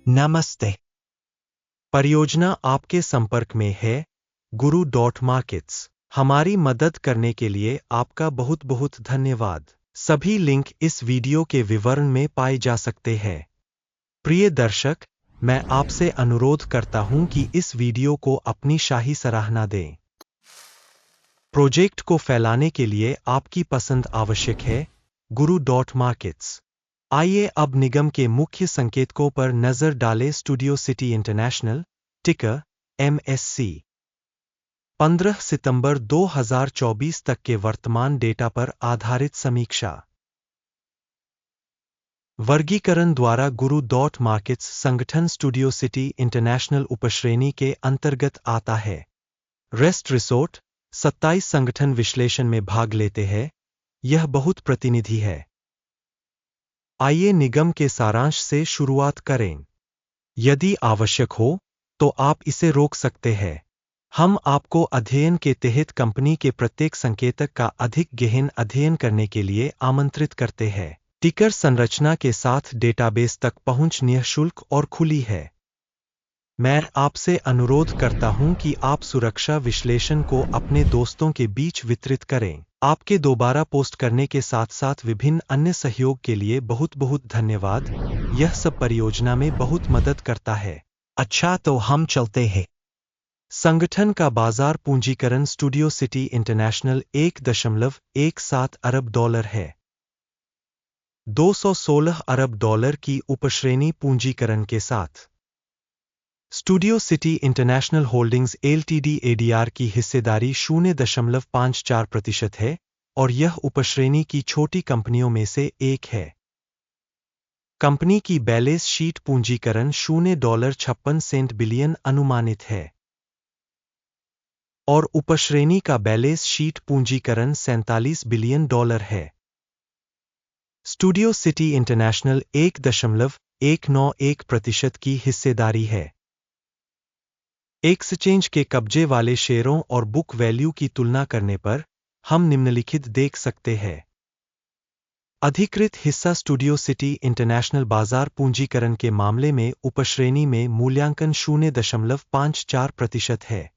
नमस्ते। परियोजना आपके संपर्क में है Guru.markets। हमारी मदद करने के लिए आपका बहुत बहुत धन्यवाद। सभी लिंक इस वीडियो के विवरण में पाए जा सकते हैं। प्रिय दर्शक, मैं आपसे अनुरोध करता हूं कि इस वीडियो को अपनी शाही सराहना दें। प्रोजेक्ट को फैलाने के लिए आपकी पसंद आवश्यक है। Guru.markets। आइए अब निगम के मुख्य संकेतकों पर नजर डालें। स्टूडियो सिटी इंटरनेशनल, टिकर MSC। 15 सितंबर 2024 तक के वर्तमान डेटा पर आधारित समीक्षा। वर्गीकरण द्वारा Guru.markets संगठन स्टूडियो सिटी इंटरनेशनल उपश्रेणी के अंतर्गत आता है। रेस्ट रिसोर्ट 27 संगठन विश्लेषण में भाग लेते हैं। यह बहुत प्रतिनिधि है। आइए निगम के सारांश से शुरुआत करें। यदि आवश्यक हो तो आप इसे रोक सकते हैं। हम आपको अध्ययन के तहत कंपनी के प्रत्येक संकेतक का अधिक गहन अध्ययन करने के लिए आमंत्रित करते हैं। टिकर संरचना के साथ डेटाबेस तक पहुंच निःशुल्क और खुली है। मैं आपसे अनुरोध करता हूं कि आप सुरक्षा विश्लेषण को अपने दोस्तों के बीच वितरित करें। आपके दोबारा पोस्ट करने के साथ साथ विभिन्न अन्य सहयोग के लिए बहुत बहुत धन्यवाद। यह सब परियोजना में बहुत मदद करता है। अच्छा, तो हम चलते हैं। संगठन का बाजार पूंजीकरण स्टूडियो सिटी इंटरनेशनल $1.17 अरब है। 216 अरब डॉलर की उपश्रेणी पूंजीकरण के साथ studio city international holdings LTD ADR की हिस्सेदारी 0.54% है और यह उपश्रेणी की छोटी कंपनियों में से एक है। कंपनी की बैलेंस शीट पूंजीकरण $0.56 बिलियन अनुमानित है और उपश्रेणी का बैलेंस शीट पूंजीकरण $47 बिलियन है। स्टूडियो सिटी इंटरनेशनल 1.191% की हिस्सेदारी है। एक्सचेंज के कब्जे वाले शेयरों और बुक वैल्यू की तुलना करने पर हम निम्नलिखित देख सकते हैं। अधिकृत हिस्सा स्टूडियो सिटी इंटरनेशनल बाजार पूंजीकरण के मामले में उपश्रेणी में मूल्यांकन 0.54% है।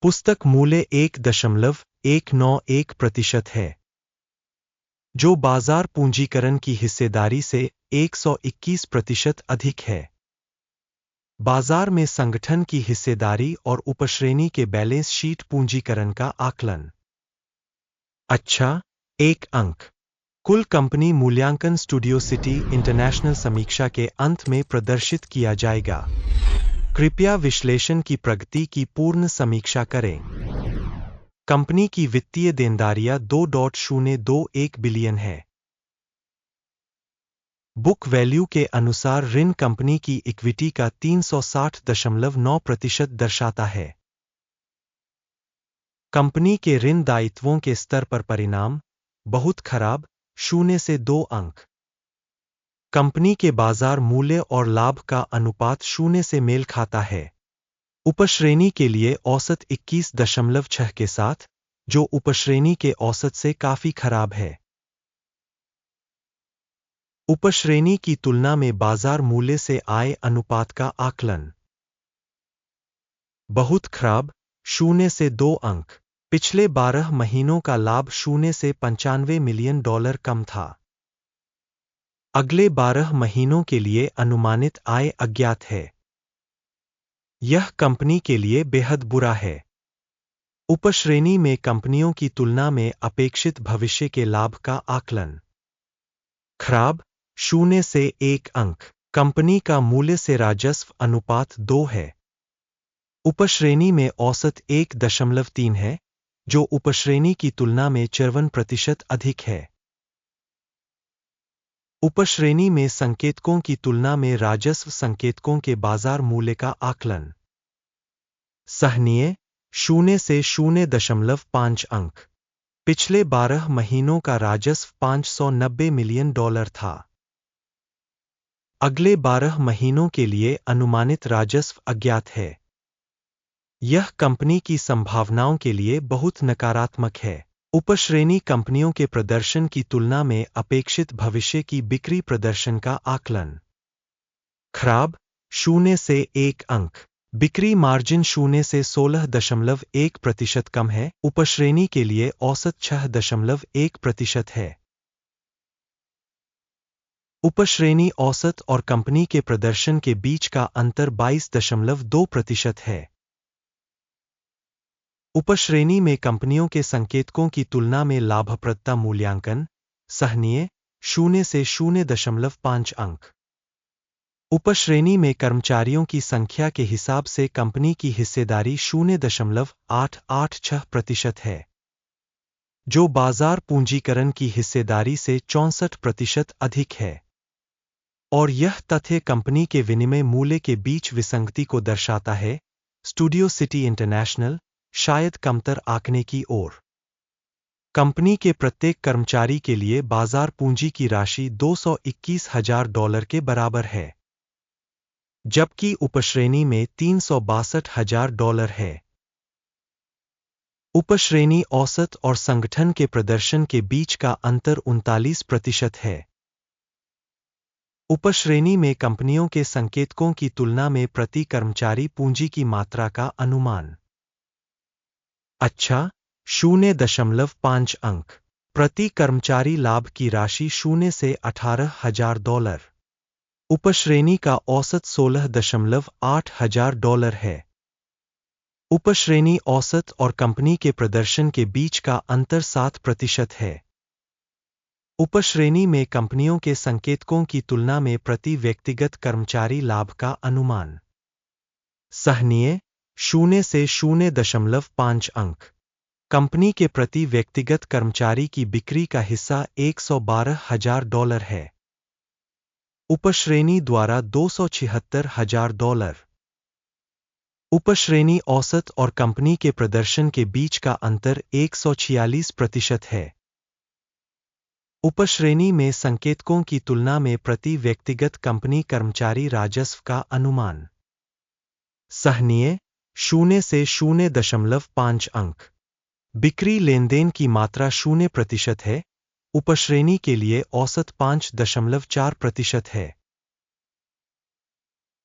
पुस्तक मूल्य 1.191% है, जो बाजार पूंजीकरण की हिस्सेदारी से 121% अधिक है। बाजार में संगठन की हिस्सेदारी और उपश्रेणी के बैलेंस शीट पूंजीकरण का आकलन। अच्छा, 1 अंक। कुल कंपनी मूल्यांकन स्टूडियो सिटी इंटरनेशनल समीक्षा के अंत में प्रदर्शित किया जाएगा। कृपया विश्लेषण की प्रगति की पूर्ण समीक्षा करें। कंपनी की वित्तीय देनदारियां 2.021 बिलियन है। बुक वैल्यू के अनुसार ऋण कंपनी की इक्विटी का 360.9% दर्शाता है। कंपनी के ऋण दायित्वों के स्तर पर परिणाम बहुत खराब, 0 से 2 अंक। कंपनी के बाजार मूल्य और लाभ का अनुपात 0 से मेल खाता है। उपश्रेणी के लिए औसत 21.6 के साथ, जो उपश्रेणी के औसत से काफी खराब है। उपश्रेणी की तुलना में बाजार मूल्य से आय अनुपात का आकलन बहुत खराब, 0 से 2 अंक। पिछले 12 महीनों का लाभ 0 से $95 मिलियन कम था। अगले 12 महीनों के लिए अनुमानित आय अज्ञात है। यह कंपनी के लिए बेहद बुरा है। उपश्रेणी में कंपनियों की तुलना में अपेक्षित भविष्य के लाभ का आकलन खराब, 0 से 1 अंक। कंपनी का मूल्य से राजस्व अनुपात 2 है। उपश्रेणी में औसत 1.3 है, जो उपश्रेणी की तुलना में 54% अधिक है। उपश्रेणी में संकेतकों की तुलना में राजस्व संकेतकों के बाजार मूल्य का आकलन सहनीय, 0 से 0.5 अंक। पिछले 12 महीनों का राजस्व $590 मिलियन था। अगले 12 महीनों के लिए अनुमानित राजस्व अज्ञात है। यह कंपनी की संभावनाओं के लिए बहुत नकारात्मक है। उपश्रेणी कंपनियों के प्रदर्शन की तुलना में अपेक्षित भविष्य की बिक्री प्रदर्शन का आकलन खराब 0 से 1 अंक। बिक्री मार्जिन 0 से 16.1% कम है। उपश्रेणी के लिए औसत 6.1% है। उपश्रेणी औसत और कंपनी के प्रदर्शन के बीच का अंतर 22.2% है। उपश्रेणी में कंपनियों के संकेतकों की तुलना में लाभप्रदता मूल्यांकन सराहनीय 0 से 0.5 अंक। उपश्रेणी में कर्मचारियों की संख्या के हिसाब से कंपनी की हिस्सेदारी 0.886% है, जो बाजार पूंजीकरण की हिस्सेदारी से 64% अधिक है। और यह तथ्य कंपनी के विनिमय मूल्य के बीच विसंगति को दर्शाता है। स्टूडियो सिटी इंटरनेशनल शायद कमतर आंकने की ओर। कंपनी के प्रत्येक कर्मचारी के लिए बाजार पूंजी की राशि $221,000 के बराबर है, जबकि उपश्रेणी में $362,000 है। उपश्रेणी औसत और संगठन के प्रदर्शन के बीच का अंतर 39% है। उपश्रेणी में कंपनियों के संकेतकों की तुलना में प्रति कर्मचारी पूंजी की मात्रा का अनुमान अच्छा 0.5 अंक। प्रति कर्मचारी लाभ की राशि 0 से $18,000। उपश्रेणी का औसत $16,800 है। उपश्रेणी औसत और कंपनी के प्रदर्शन के बीच का अंतर 7% है। उपश्रेणी में कंपनियों के संकेतकों की तुलना में प्रति व्यक्तिगत कर्मचारी लाभ का अनुमान सराहनीय 0 से 0.5 अंक। कंपनी के प्रति व्यक्तिगत कर्मचारी की बिक्री का हिस्सा $112,000 है। उपश्रेणी द्वारा $276,000। उपश्रेणी औसत और कंपनी के प्रदर्शन के बीच का अंतर 146% है। उपश्रेणी में संकेतकों की तुलना में प्रति व्यक्तिगत कंपनी कर्मचारी राजस्व का अनुमान सराहनीय 0 से 0.5 अंक। बिक्री लेनदेन की मात्रा 0% है। उपश्रेणी के लिए औसत 5.4% है।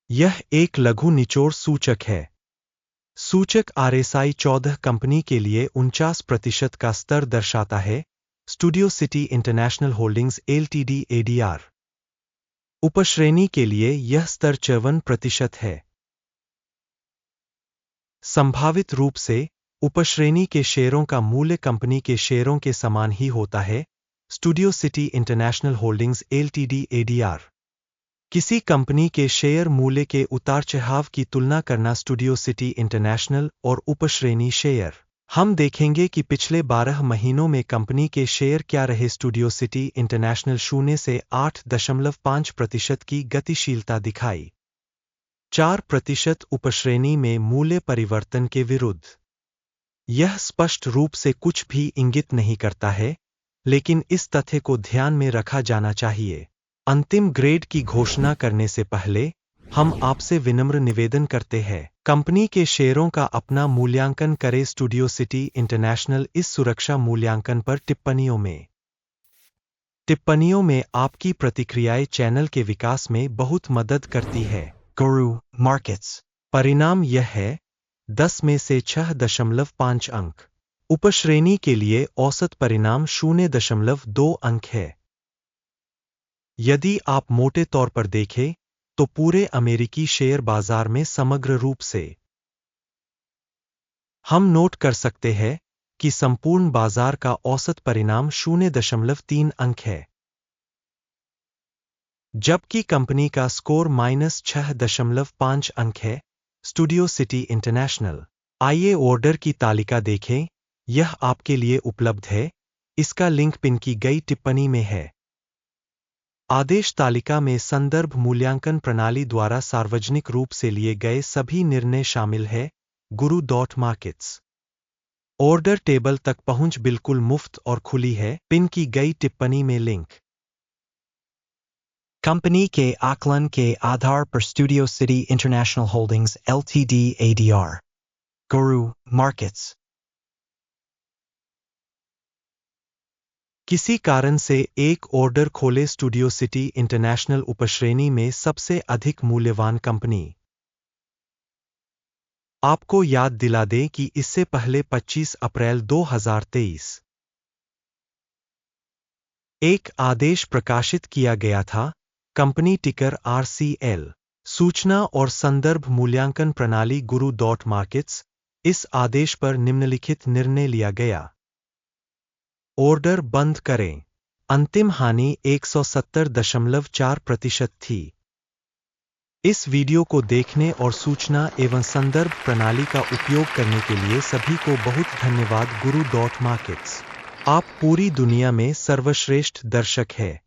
यह एक लघु निचोड़ सूचक है। सूचक RSI 14 कंपनी के लिए 49% का स्तर दर्शाता है। Studio city international holdings LTD ADR। उपश्रेणी के लिए यह स्तर 54% है। संभावित रूप से उपश्रेणी के शेयरों का मूल्य कंपनी के शेयरों के समान ही होता है। Studio city international holdings LTD ADR। किसी कंपनी के शेयर मूल्य के उतार चढ़ाव की तुलना करना स्टूडियो सिटी इंटरनेशनल और उपश्रेणी शेयर। हम देखेंगे कि पिछले 12 महीनों में कंपनी के शेयर क्या रहे। स्टूडियो सिटी इंटरनेशनल 0 से 8.5% की गतिशीलता दिखाई। 4% उपश्रेणी में मूल्य परिवर्तन के विरुद्ध। यह स्पष्ट रूप से कुछ भी इंगित नहीं करता है, लेकिन इस तथ्य को ध्यान में रखा जाना चाहिए। अंतिम ग्रेड की घोषणा करने से पहले हम आपसे विनम्र निवेदन करते हैं, कंपनी के शेयरों का अपना मूल्यांकन करें। स्टूडियो सिटी इंटरनेशनल इस सुरक्षा मूल्यांकन पर टिप्पणियों में आपकी प्रतिक्रियाएं चैनल के विकास में बहुत मदद करती है। गुरु मार्केट्स परिणाम यह है 10 में से 6.5 अंक। उपश्रेणी के लिए औसत परिणाम 0.2 अंक है। यदि आप मोटे तौर पर देखें तो पूरे अमेरिकी शेयर बाजार में समग्र रूप से हम नोट कर सकते हैं कि संपूर्ण बाजार का औसत परिणाम 0.3 अंक है, जबकि कंपनी का स्कोर -6.5 अंक है। Studio city international. आइए ऑर्डर की तालिका देखें, यह आपके लिए उपलब्ध है। इसका लिंक पिन की गई टिप्पणी में है। आदेश तालिका में संदर्भ मूल्यांकन प्रणाली द्वारा सार्वजनिक रूप से लिए गए सभी निर्णय शामिल है। गुरु.मार्केट्स ऑर्डर टेबल तक पहुंच बिल्कुल मुफ्त और खुली है। पिन की गई टिप्पणी में लिंक। कंपनी के आकलन के आधार पर studio city international holdings LTD ADR। गुरु मार्केट्स। किसी कारण से एक ऑर्डर खोले स्टूडियो सिटी इंटरनेशनल उपश्रेणी में सबसे अधिक मूल्यवान कंपनी। आपको याद दिला दें कि इससे पहले 25 अप्रैल 2023 एक आदेश प्रकाशित किया गया था, कंपनी टिकर RCL, सूचना और संदर्भ मूल्यांकन प्रणाली गुरु डॉट मार्केट्स। इस आदेश पर निम्नलिखित निर्णय लिया गया। ऑर्डर बंद करें। अंतिम हानि 170.4% थी। इस वीडियो को देखने और सूचना एवं संदर्भ प्रणाली का उपयोग करने के लिए सभी को बहुत धन्यवाद। गुरु डॉट मार्केट्स, आप पूरी दुनिया में सर्वश्रेष्ठ दर्शक है।